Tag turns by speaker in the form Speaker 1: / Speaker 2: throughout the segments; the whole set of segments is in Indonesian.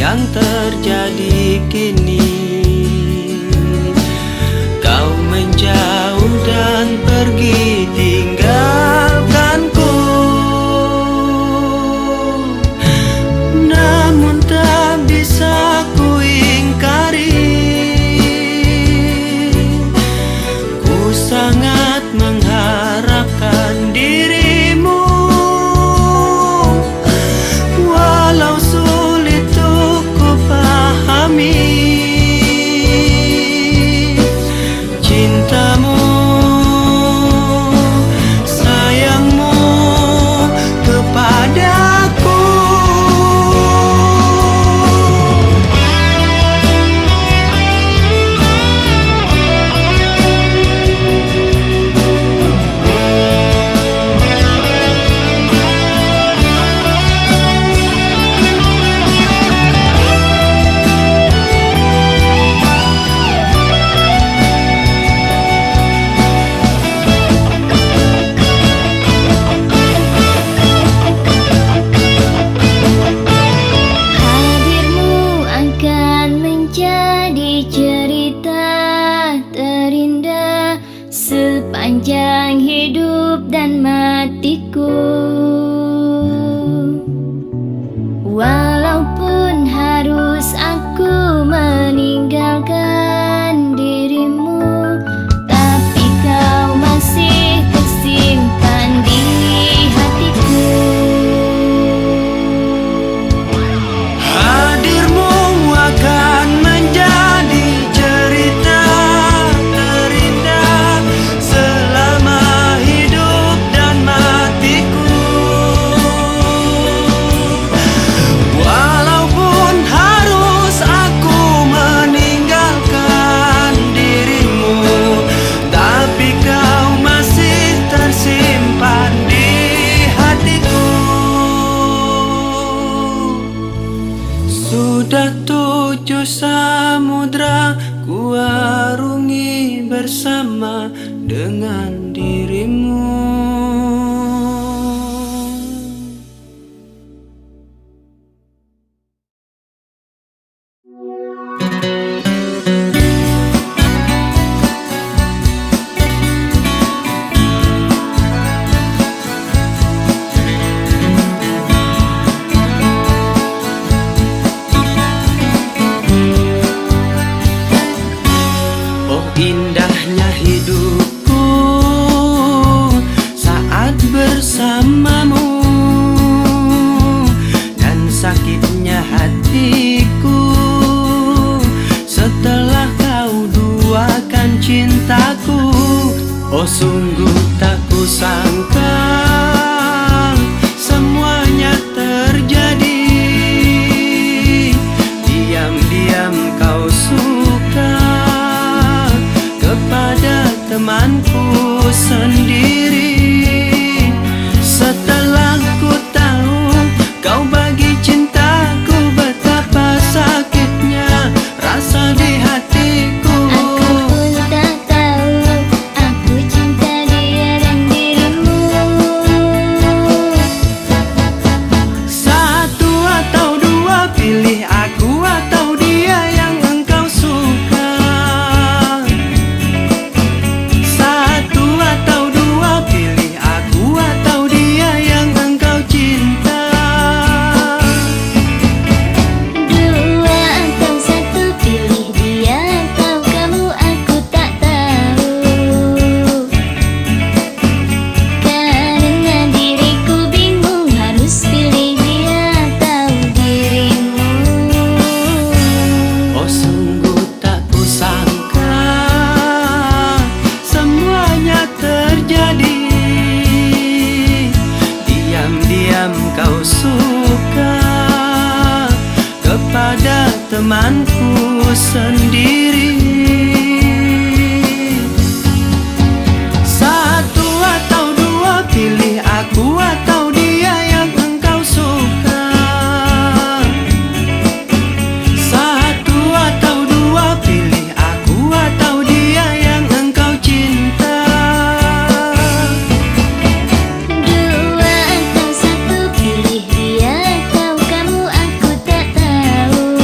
Speaker 1: yang terjadi kini. Kau menjauh dan pergi tinggalkanku, namun tak bisa ku ingkari. Ku sangat mengharapkan dirimu, walau sulit untuk ku pahami. Cintamu, sayangmu kepadaku.
Speaker 2: Hadirmu akan menjadi cerita terindah sepanjang hidup dan matiku. Walaupun harus aku meninggalkan dirimu, tapi kau masih tersimpan di hatiku.
Speaker 1: Hadirmu akan menjadi cerita terindah selama hidup dan matiku. Walaupun harus aku meninggalkan dirimu, tapi kau masih tersimpan di hatiku. Sudah 7 samudra ku arungi bersama dengan dirimu. Oh indahnya hidupku saat bersamamu, dan sakitnya hatiku setelah kau duakan cintaku. Oh sungguh tak kusangka semuanya terjadi. Diam-diam kau suka kepada temanku sendiri. Setelah ku tahu kau bagi cintaku, betapa sakitnya rasa di hatiku.
Speaker 2: Aku pun tak tahu aku cinta dia dan dirimu.
Speaker 1: Satu atau dua, pilih aku atau dia yang engkau suka. Satu atau dua, pilih aku atau dia yang engkau cinta.
Speaker 2: Dua atau satu, pilih dia atau kamu, aku tak tahu. Karena diriku bingung harus pilih dia atau dirimu.
Speaker 1: Oh sungguh tak kusangka semuanya terjadi. Diam-diam kau suka kepada temanku sendiri. Satu atau dua, pilih aku atau dia yang engkau suka. Satu atau dua, pilih aku atau dia yang engkau cinta.
Speaker 2: Dua atau satu, pilih dia atau kamu, aku tak tahu.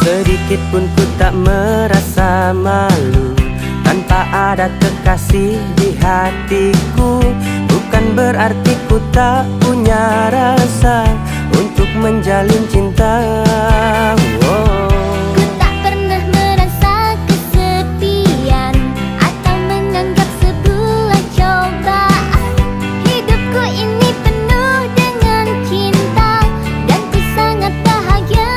Speaker 1: Sedikit pun ku tak merasa malu tanpa ada kekasih di hatiku. Bukan berarti ku tak punya rasa untuk menjalin cinta.
Speaker 2: Ku tak pernah merasa kesepian atau menganggap sebuah cobaan. Hidupku ini penuh dengan cinta dan ku sangat bahagia.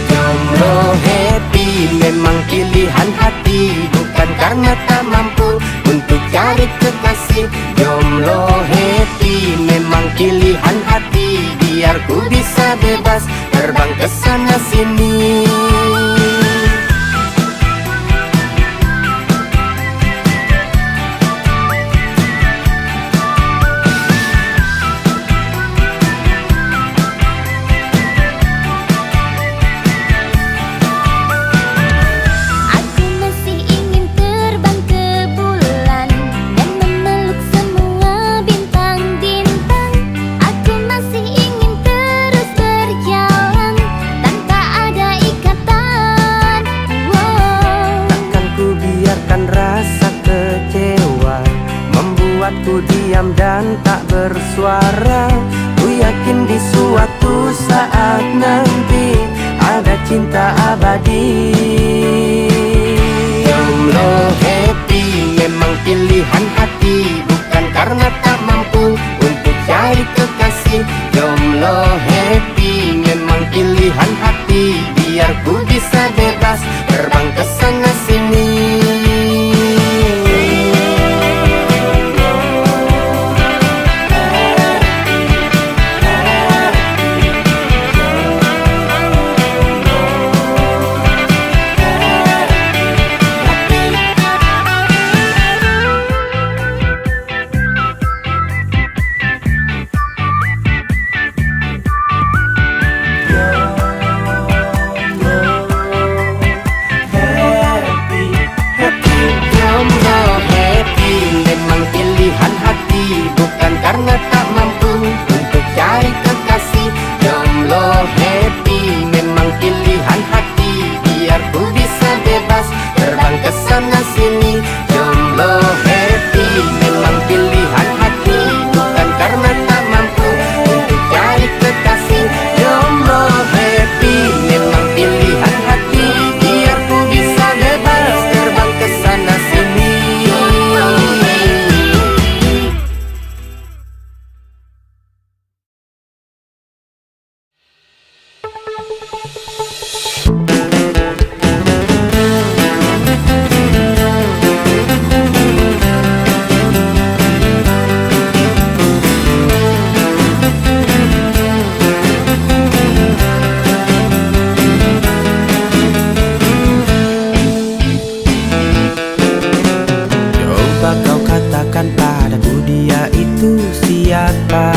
Speaker 1: Jomblo happy memang pilihan hati, bukan karena tak mampu untuk cari kekasih. Jomblo happy memang pilihan hati, biar ku bisa bebas terbang ke sana sini.
Speaker 2: Aku masih ingin terbang ke bulan dan memeluk semua bintang-bintang. Aku masih ingin terus berjalan tanpa ada ikatan.
Speaker 1: Takkan ku biarkan rasa kecewa membuatku diam dan tak bersuara. Ku yakin di suatu saat nanti ada cinta abadi. Jomblo happy memang pilihan hati, bukan karena tak mampu untuk cari kekasih. Jomblo happy memang pilihan hati, biar ku bisa bebas terbang ke sana sini. Jomblo happy memang pilihan hati, bukan karena tak mampu untuk cari kekasih. Jomblo happy memang pilihan hati, biar ku bisa bebas terbang ke sana sini. Jomblo happy memang pilihan hati, bukan karena tak mampu untuk cari kekasih. Jomblo happy memang pilihan hati, biar ku bisa bebas terbang ke sana sini. Coba kau katakan padaku dia itu siapa.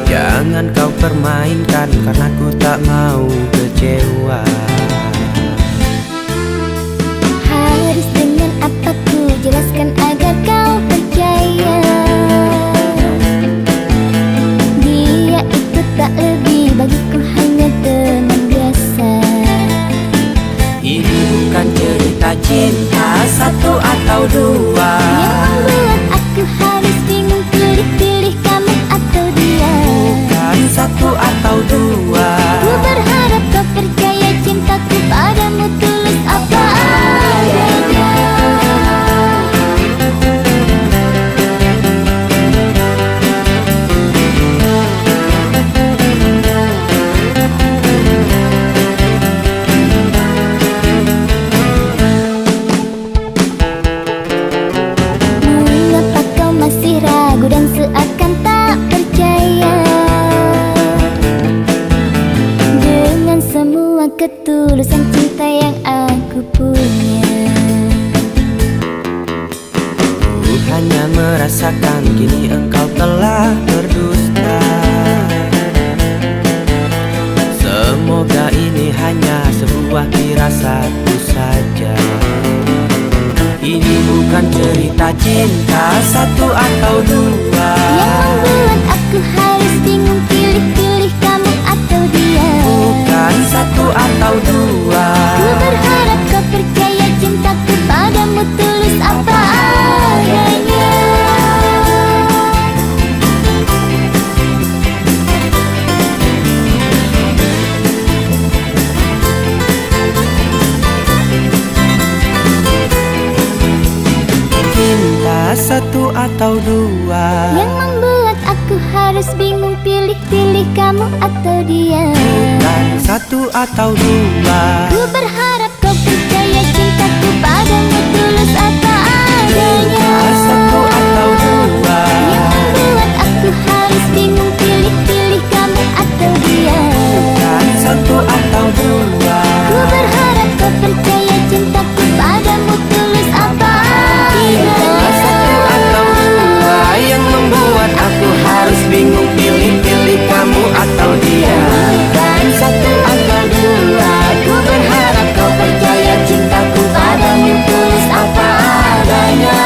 Speaker 1: Jangan kau permainkan karena ku tak mau kecewa.
Speaker 2: Harus dengan apa ku jelaskan agar kau percaya. Dia itu tak lebih bagiku hanya teman biasa.
Speaker 1: Ini bukan cerita cinta satu atau dua.
Speaker 2: Yang membuat aku harus bingung pilih kamu atau dia.
Speaker 1: Bukan satu atau dua.
Speaker 2: Ku berharap kau percaya cinta
Speaker 1: hanya merasakan, kini engkau telah berdusta. Semoga ini hanya sebuah firasatku saja. Ini bukan cerita cinta satu atau dua
Speaker 2: yang membuat aku harus bingung pilih-pilih kamu atau dia.
Speaker 1: Bukan satu atau dua.
Speaker 2: Ku berharap kau percaya cintaku padamu tulus apa adanya.
Speaker 1: Cinta satu atau dua
Speaker 2: yang membuat aku harus bingung pilih-pilih kamu atau dia.
Speaker 1: Bukan satu atau dua.
Speaker 2: Ku berharap kau percaya cintaku padamu tulus apa adanya.
Speaker 1: Satu atau dua
Speaker 2: yang membuat aku harus bingung pilih-pilih kamu atau dia.
Speaker 1: Bukan satu atau dua.
Speaker 2: Ku berharap kau percaya cintaku padamu tulus apa adanya.
Speaker 1: Satu atau dua yang membuat aku harus bingung pilih-pilih kamu atau dia.
Speaker 2: Bukan
Speaker 1: Satu atau dua.
Speaker 2: ku berharap kau percaya cintaku padamu tulus apa adanya.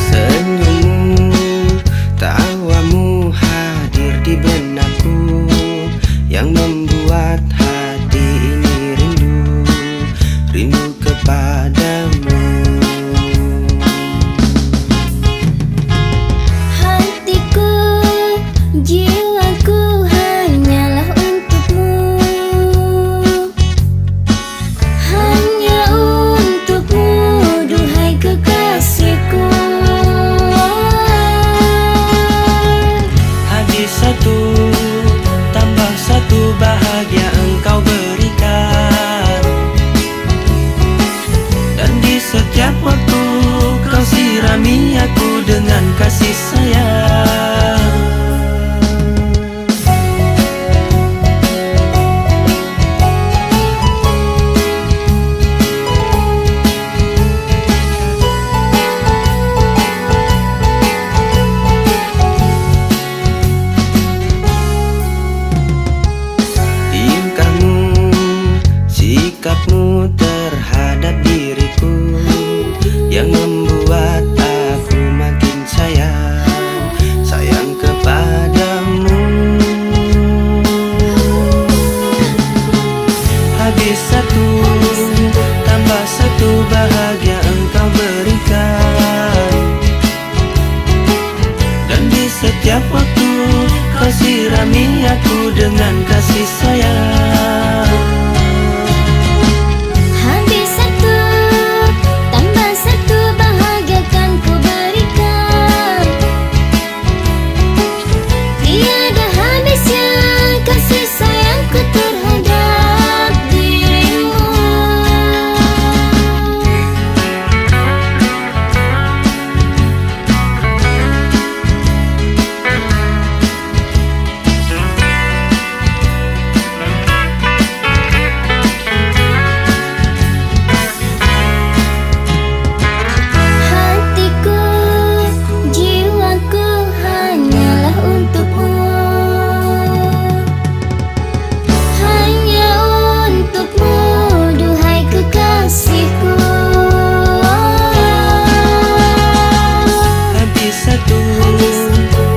Speaker 1: Senyummu, tawamu hadir di benakku yang membuat hati ini rindu, rindu kepadamu.
Speaker 2: Hatiku, jiwaku hanyalah untukmu, hanya untukmu, duhai kekasihku.
Speaker 1: Hadis satu tambah satu bahagia engkau berikan, dan di setiap waktu kau sirami aku dengan kasih sayang. Tingkahmu, sikapmu terhadap diriku yang membuat aku makin sayang, sayang kepadamu. Habis satu tambah satu bahagia engkau berikan, dan di setiap waktu kau sirami aku dengan kasih sayang.
Speaker 2: Habis satu tambah satu bahagia kan ku berikan, tiada habisnya kasih sayangku terhadap dirimu. Hatiku, jiwaku hanyalah untukmu, hanya untukmu, duhai kekasihku.
Speaker 1: Habis satu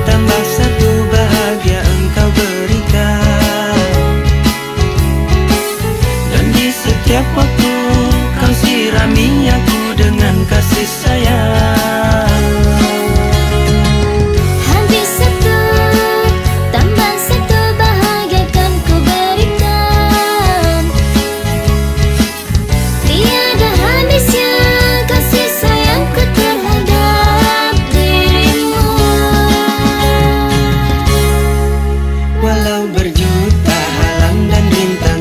Speaker 1: tambah satu bahagia engkau berikan, dan di setiap waktu kau sirami aku dengan kasih sayang.
Speaker 2: Habis satu tambah satu bahagia kan ku berikan, tiada habisnya kasih sayangku terhadap dirimu.
Speaker 1: Walau berjuta halang dan rintangan,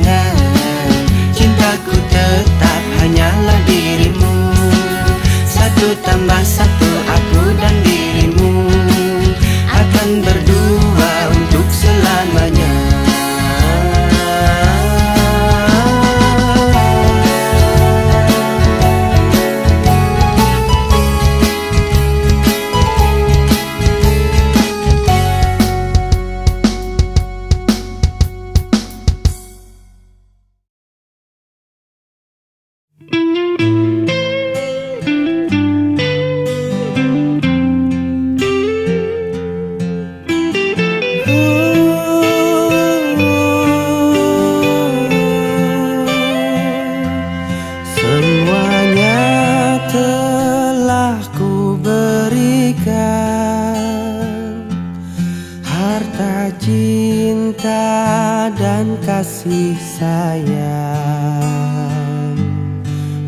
Speaker 1: kasih sayang.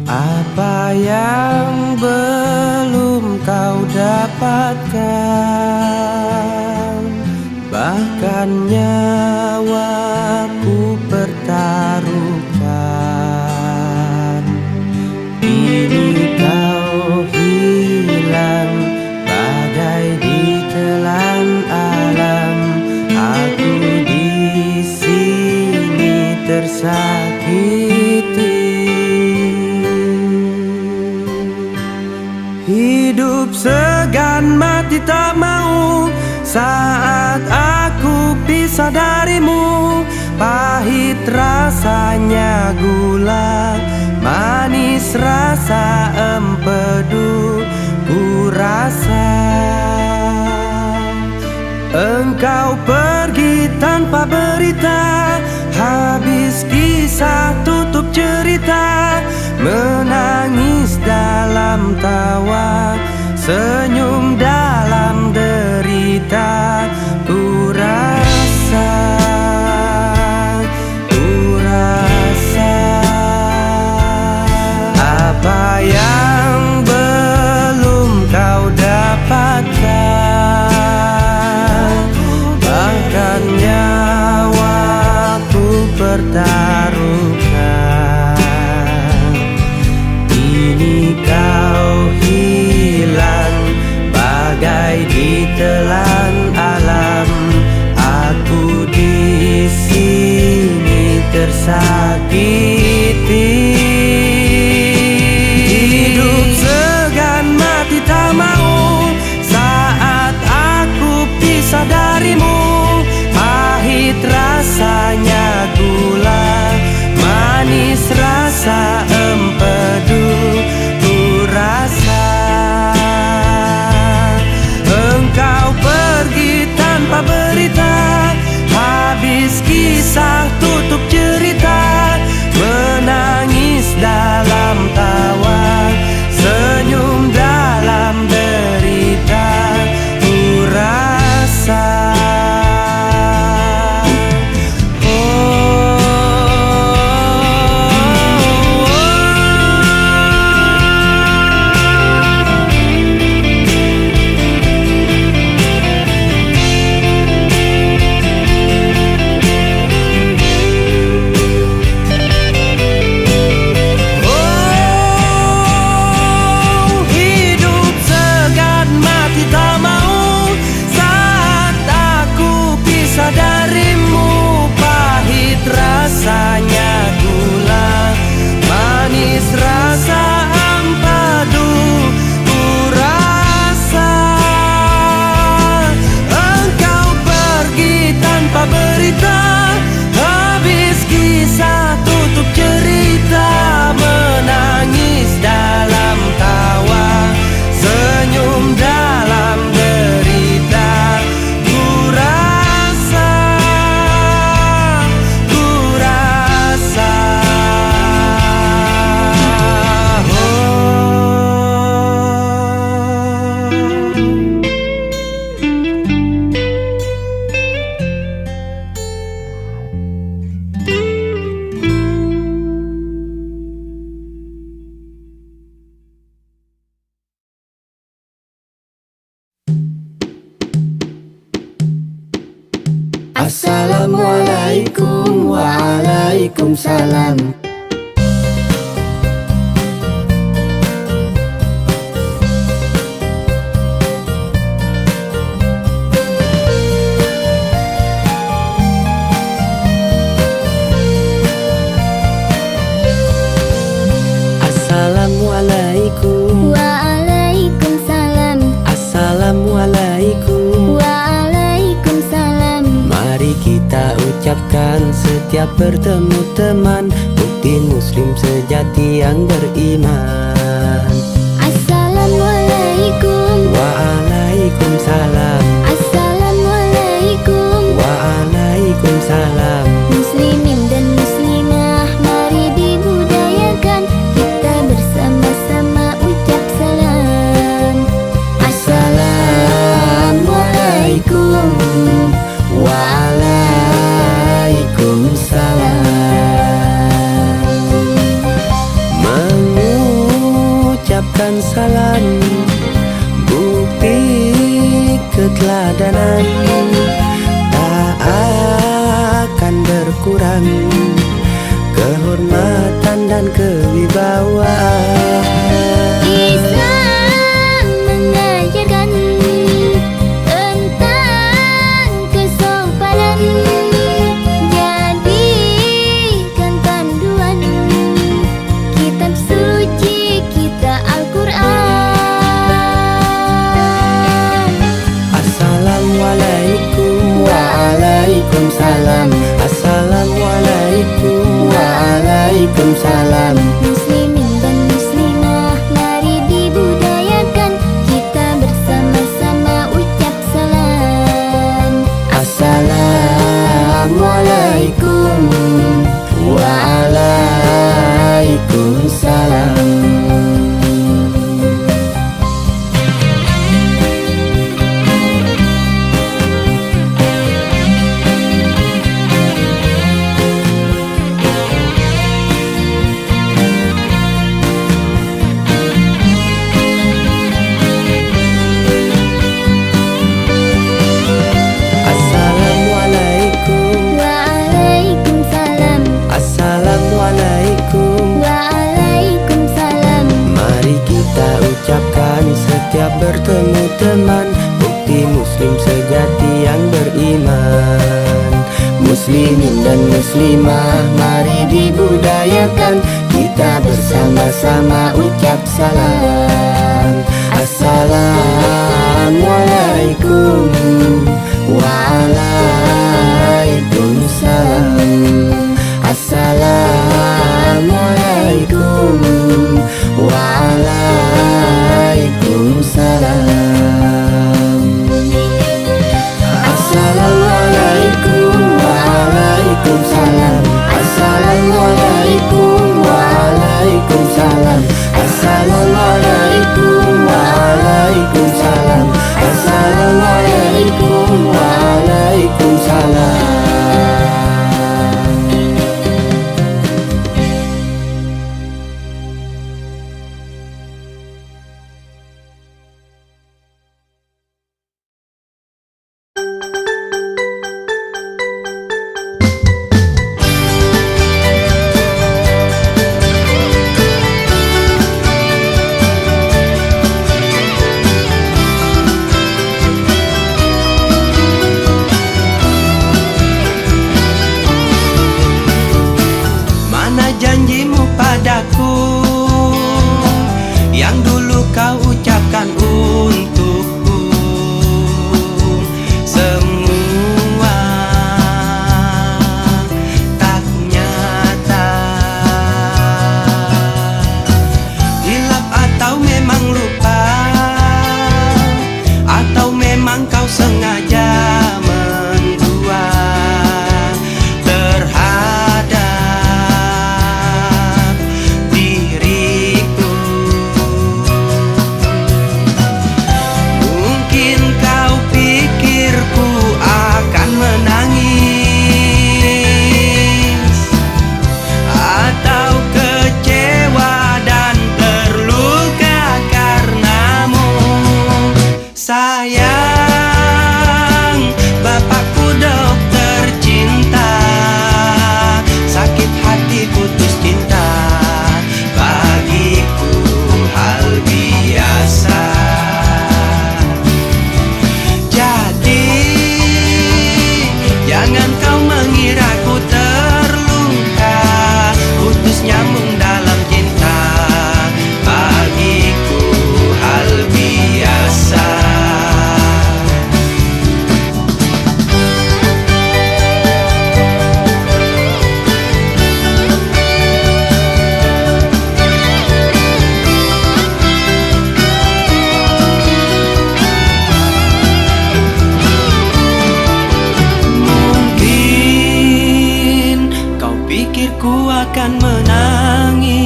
Speaker 1: Apa yang belum kau dapatkan, bahkan nyawaku pertaruhkan. Kini kau hilang bagai ditelan alam. Aku di sini tersakiti. Hidup segan mati tak mau saat aku pisah darimu. Pahit rasanya gula, manis rasa empedu. Ku rasa engkau pergi tanpa berita. Habis kisah tutup cerita. Menangis dalam tawa, senyum dalam derita. Ku rasa apa yang belum kau dapatkan, bahkan nyawaku pertaruhkan. Kini kau hilang bagai ditelan alam. Aku di sini tersakiti. Hidup segan mati tak mau saat aku pisah darimu. Pahit rasanya gula, manis rasa empedu. Ku rasa engkau pergi tanpa berita. Habis kisah tutup cerita. Menangis dalam tawa, senyum dalam derita. Ku rasa Assalamualaikum waalaikumsalam. Assalamualaikum.
Speaker 2: Waalaikumsalam.
Speaker 1: Assalamualaikum.
Speaker 2: Waalaikumsalam.
Speaker 1: Mari kita ucapkan setiap bertemu teman, bukti muslim sejati yang beriman.
Speaker 2: Assalamualaikum.
Speaker 1: Waalaikumsalam.
Speaker 2: Assalamualaikum.
Speaker 1: Waalaikumsalam.
Speaker 2: Muslimin dan muslimah, mari dibudayakan kita bersama-sama ucap salam. Assalamualaikum. Waalaikumsalam.
Speaker 3: dan kewibawaan.
Speaker 2: Islam mengajarkan tentang kesopanan, jadikan panduan kitab suci kita Al-Quran.
Speaker 3: Assalamualaikum waalaikumsalam. Assalamualaikum waalaikumsalam.
Speaker 2: Muslimin dan muslimah, mari dibudayakan kita bersama-sama ucap salam.
Speaker 3: Assalamualaikum waalaikumsalam.
Speaker 2: Waalaikumsalam.
Speaker 3: Assalamualaikum.
Speaker 2: Waalaikumsalam.
Speaker 3: Mari kita ucapkan setiap bertemu teman, bukti muslim sejati yang beriman. Muslimin dan muslimah, mari dibudayakan kita bersama-sama ucap salam. Assalamualaikum waalaikumsalam. Assalamualaikum waalaikumsalam. Assalamualaikum waalaikumsalam. Assalamualaikum waalaikumsalam. Assalamualaikum waalaikumsalam. Assalamualaikum waalaikumsalam. Mana janjimu padaku yang dulu kau ucapkan untukku? Semua tak nyata. Hilaf atau memang lupa, atau memang kau sengaja mendua terhadap diriku. Mungkin kau pikir ku akan menangis, atau kecewa dan terluka karenamu. Sayang, bapakku dokter cinta, sakit hati putus cinta bagiku hal biasa. Jadi jangan kau mengira ku terluka, putus nyambung dalam cinta bagiku hal biasa. Mungkin kau pikir ku akan menangis,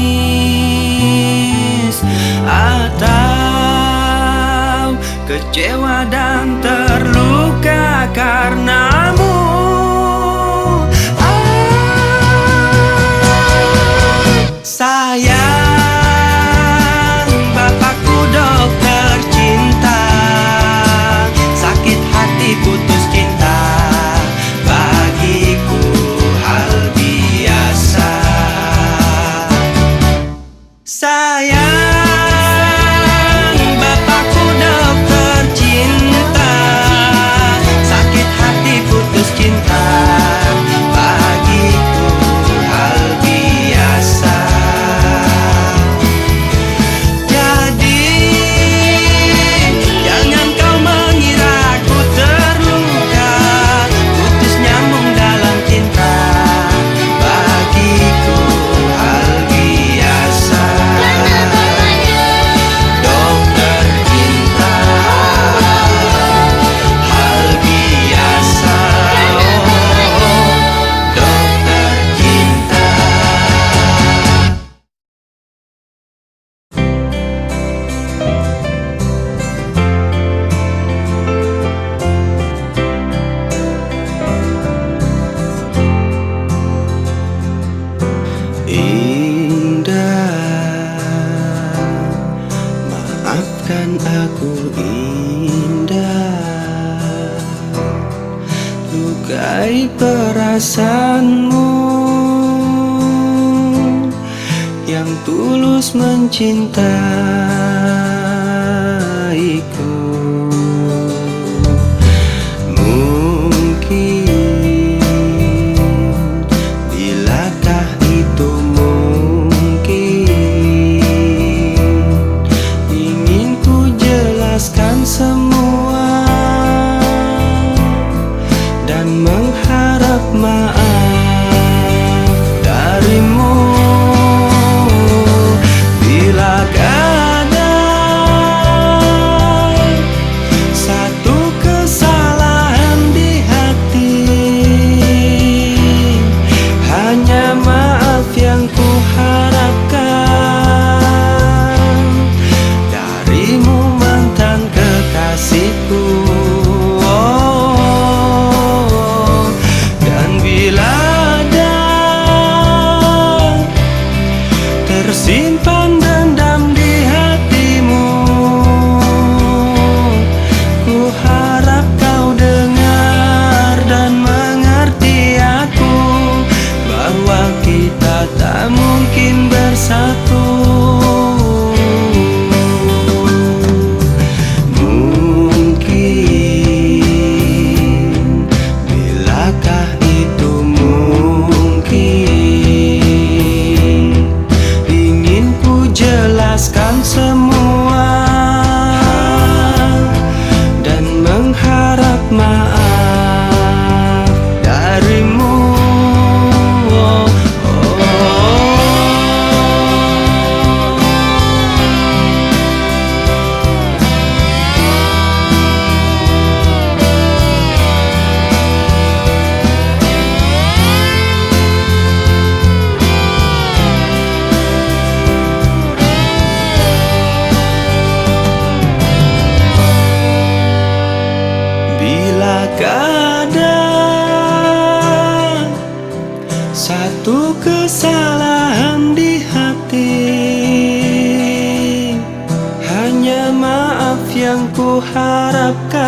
Speaker 3: atau kecewa dan terluka karenamu. Sayang, bapakku dokter cinta, sakit hati putus cinta bagiku hal biasa. Indah, maafkan aku indah, lukai perasaanmu yang tulus mencintaiku. Mungkin, bilakah itu mungkin, ingin ku jelaskan semua dan mengharap maaf darimu. Bilakah ada satu kesalahan di hati, hanya maaf yang ku harapkan darimu mantan kekasihku. Oh, dan bila ada tersimpan dendam di hatimu, ku harap kau dengar dan mengerti aku, bahwa kita tak mungkin bersatu. Mungkin, bilakah itu mungkin, ingin ku jelaskan semua dan mengharap maaf darimu. Oh, bilakah ada satu kesalahan di hati, hanya maaf yang ku harapkan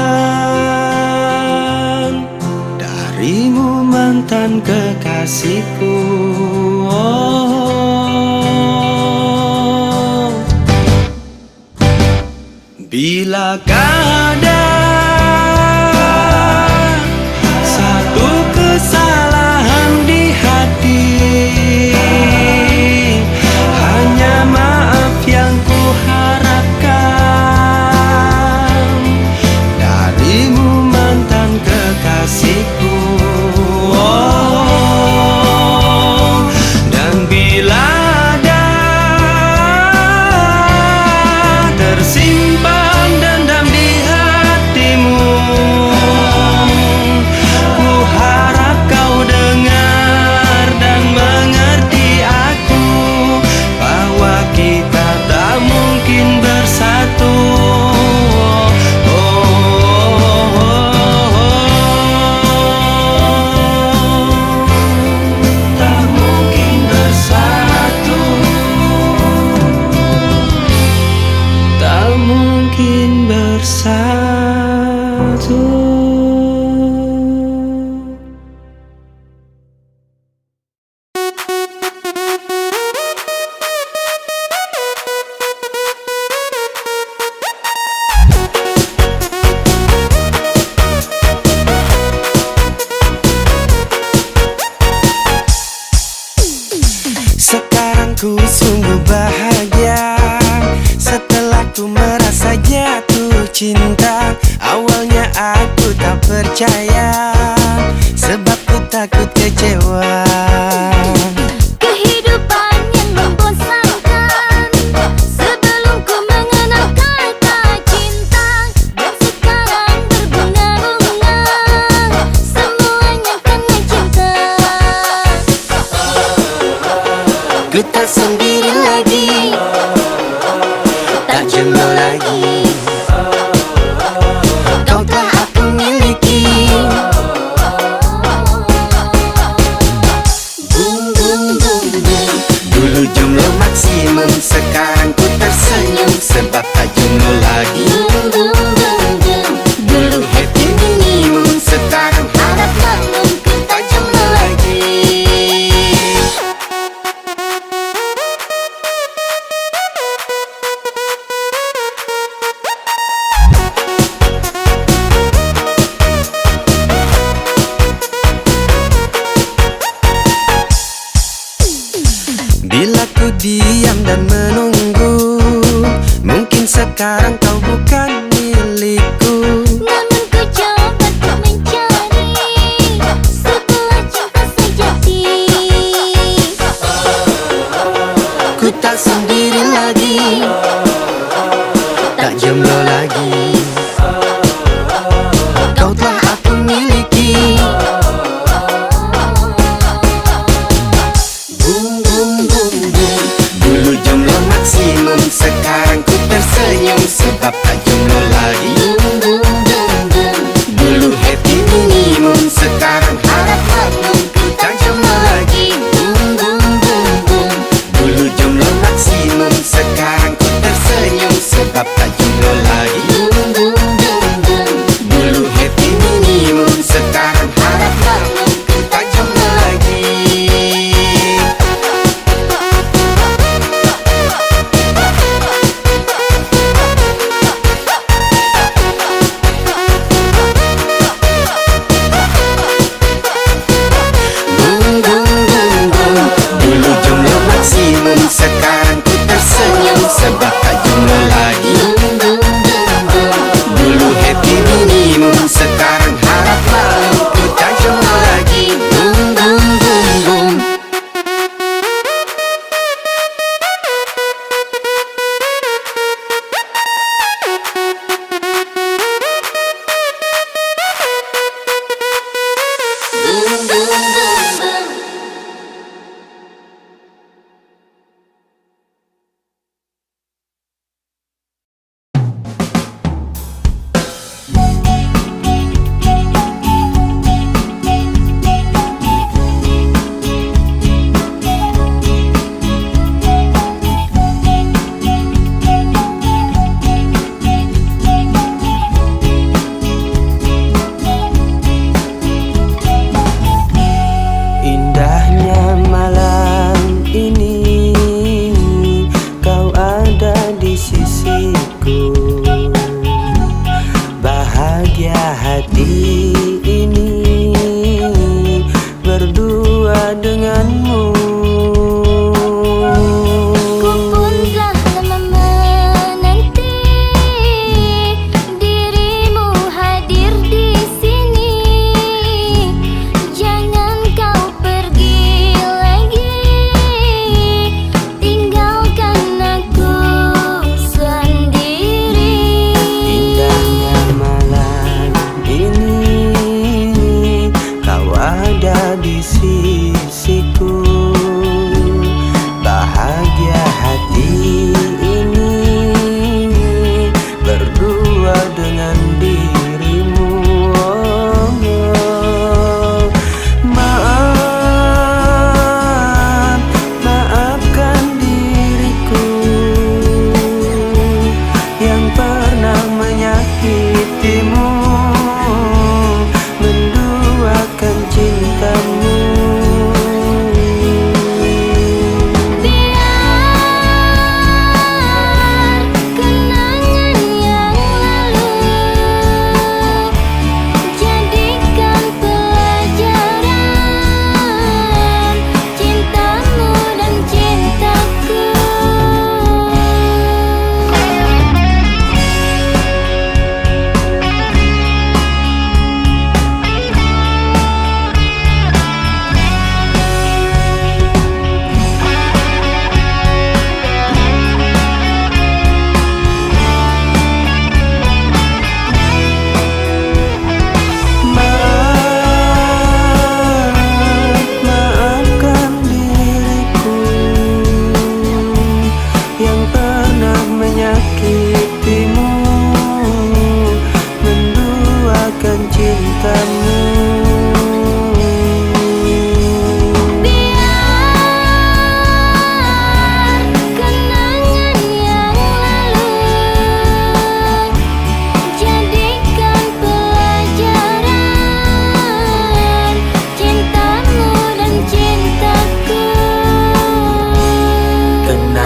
Speaker 3: darimu mantan kekasihku. Oh, bilakah ada satu kesalahan di hati, hanya maaf yang ku harapkan darimu mantan kekasihku. Oh, dan bila ada tersimpan dendam di hatimu, ku harap kau dengar dan mengerti aku, bahwa kita tak mungkin bersatu. Oh, tak mungkin bersatu, tak mungkin bersatu. Sekarang ku sungguh bahagia setelah ku merasa jatuh cinta. Awalnya aku tak percaya, sebab ku takut kecewa.
Speaker 2: Kehidupan yang membosankan, sebelum ku mengenal kata cinta, dan sekarang berbunga-bunga, semuanya karena cinta.
Speaker 1: Ku tak sendiri lagi, tak jenuh lagi, kau telah aku miliki. Boom, boom, boom, boom. Dulu jomblo maksimum, sekarang ku tersenyum sebab tak jomblo lagi. Dulu happy minimum, sekarang harap maklum ku tak jomblo lagi.
Speaker 3: Bila ku diam dan menunggu, mungkin sekarang kau bukan milikku.
Speaker 2: Namun ku coba untuk mencari sebuah cinta sejati.
Speaker 3: Ku tak sendiri lagi, tak jomblo lagi. Kau telah aku miliki.
Speaker 1: Boom boom boom boom. Dulu jomblo maksimum, sekarang ku tersenyum sebab tak jomblo lagi. Dulu happy minimum, sekarang harap maklum ku tak jomblo lagi. Boom boom boom boom. Dulu jomblo maksimum, sekarang ku tersenyum sebab tak jomblo lagi. Dulu happy minimum, sekarang harap maklum ku tak jomblo lagi.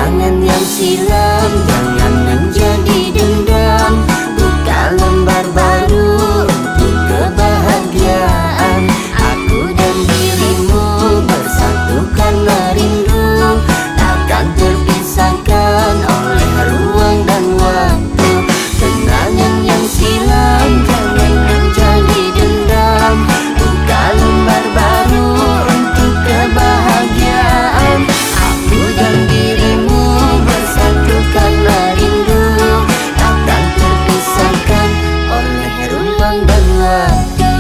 Speaker 1: Kenangan yang silam jangan menjadi dendam. Buka lembar baru untuk kebahagiaan. Aku dan dirimu bersatu karena rindu, takkan terpisahkan oleh ruang dan waktu. Kenangan yang silam jangan menjadi dendam. Buka lembar baru untuk kebahagiaan. Aku dan dirimu bersatu karena rindu, takkan terpisahkan oleh ruang dan waktu.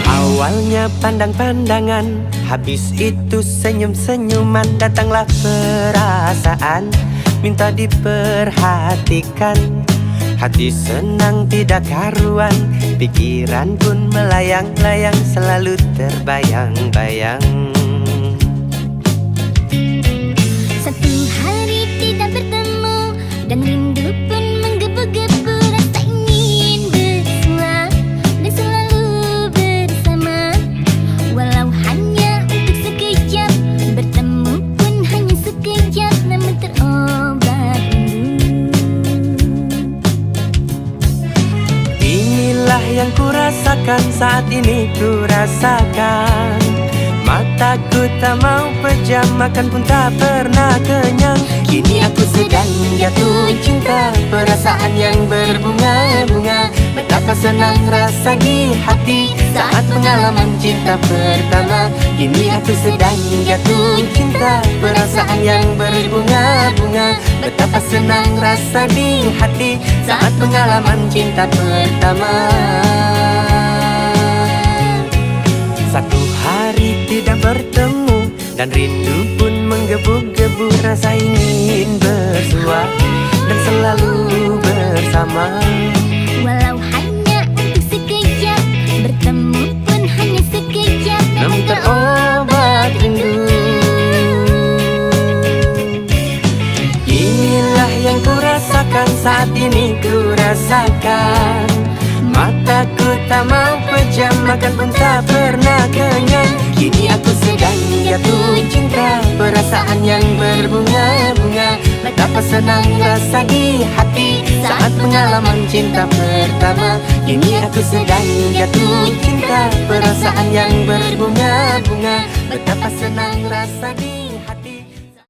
Speaker 1: Awalnya pandang-pandangan, habis itu senyum-senyuman. Datanglah perasaan, minta diperhatikan. Hati senang tidak karuan, pikiran pun melayang-layang, selalu terbayang-bayang.
Speaker 2: Satu hari tidak bertemu dan rindu pun menggebu-gebu. Rasa ingin bersua dan selalu bersama. Walau hanya untuk sekejap, bertemu pun hanya sekejap, namun terobat rindu.
Speaker 1: Inilah yang kurasakan saat ini kurasakan. Mataku tak mau pejam, makan pun tak pernah kenyang. Kini aku sedang jatuh cinta, perasaan yang berbunga-bunga. Betapa senang rasa di hati saat pengalaman cinta pertama. Kini aku sedang jatuh cinta, perasaan yang berbunga-bunga. Betapa senang rasa di hati saat pengalaman cinta pertama. Satu hari tidak bertemu dan rindu pun menggebu-gebu. Rasa ingin bersua dan selalu bersama.
Speaker 2: Walau hanya untuk sekejap, bertemu pun hanya sekejap,
Speaker 1: Namun terobat rindu. Inilah yang kurasakan saat ini kurasakan. Mataku tak mau pejam, makan pun tak pernah kenyang. Kini aku sedang jatuh cinta, perasaan yang berbunga-bunga. Betapa senang rasa di hati saat pengalaman cinta pertama. Kini aku sedang jatuh cinta, perasaan yang berbunga-bunga. Betapa senang rasa